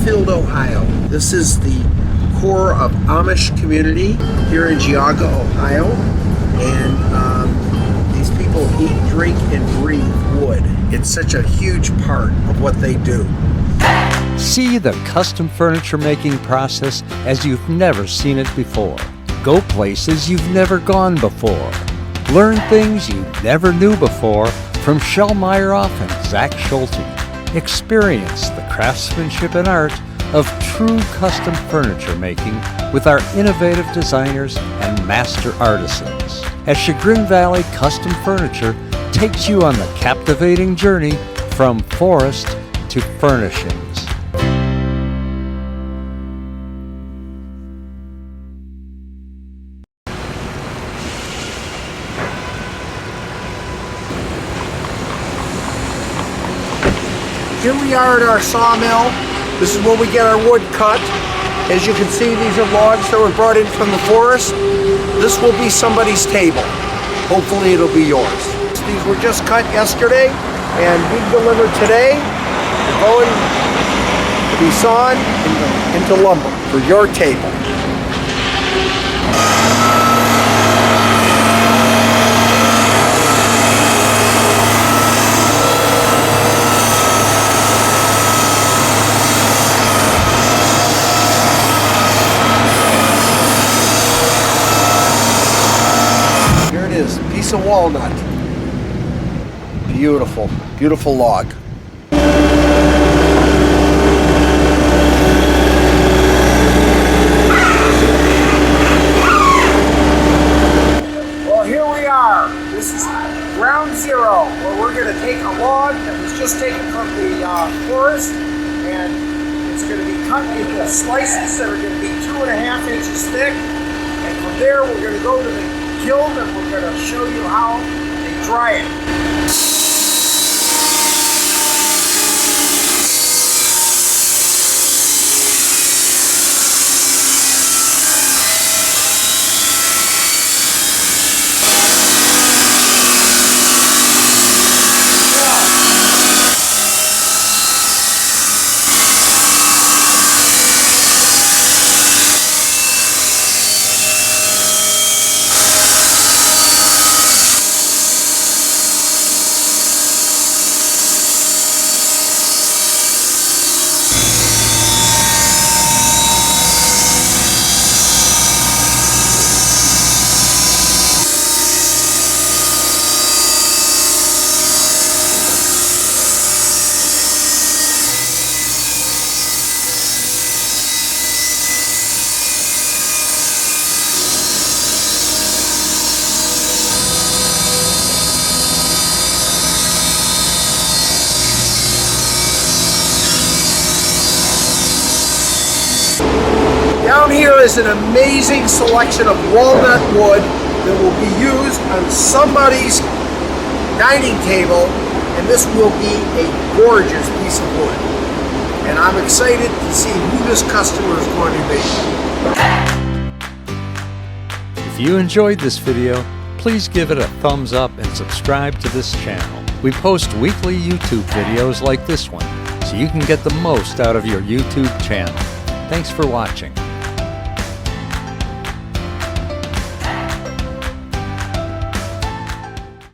Springfield, Ohio. This is the core of Amish community here in Geauga, Ohio. And these people eat, drink, and breathe wood. It's such a huge part of what they do. See the custom furniture making process as you've never seen it before. Go places you've never gone before. Learn things you never knew before from Myeroff and Sheldon. Experience the craftsmanship and art of true custom furniture making with our innovative designers and master artisans. As Chagrin Valley Custom Furniture takes you on the captivating journey from forest to furnishings. Here we are at our sawmill. This is where we get our wood cut. As you can see, these are logs that were brought in from the forest. This will be somebody's table. Hopefully it'll be yours. These were just cut yesterday and we delivered today. They're going to be sawn into lumber for your table. Piece of walnut. Beautiful, beautiful log. Well, here we are. This is ground zero, where we're going to take a log that was just taken from the forest, and it's going to be cut into slices that are going to be 2.5 inches thick, and from there we're going to go to the kiln and we're going to show you how they dry it. Down here is an amazing selection of walnut wood that will be used on somebody's dining table, and this will be a gorgeous piece of wood. And I'm excited to see who this customer is going to be. If you enjoyed this video, please give it a thumbs up and subscribe to this channel. We post weekly YouTube videos like this one, so you can get the most out of your YouTube channel. Thanks for watching.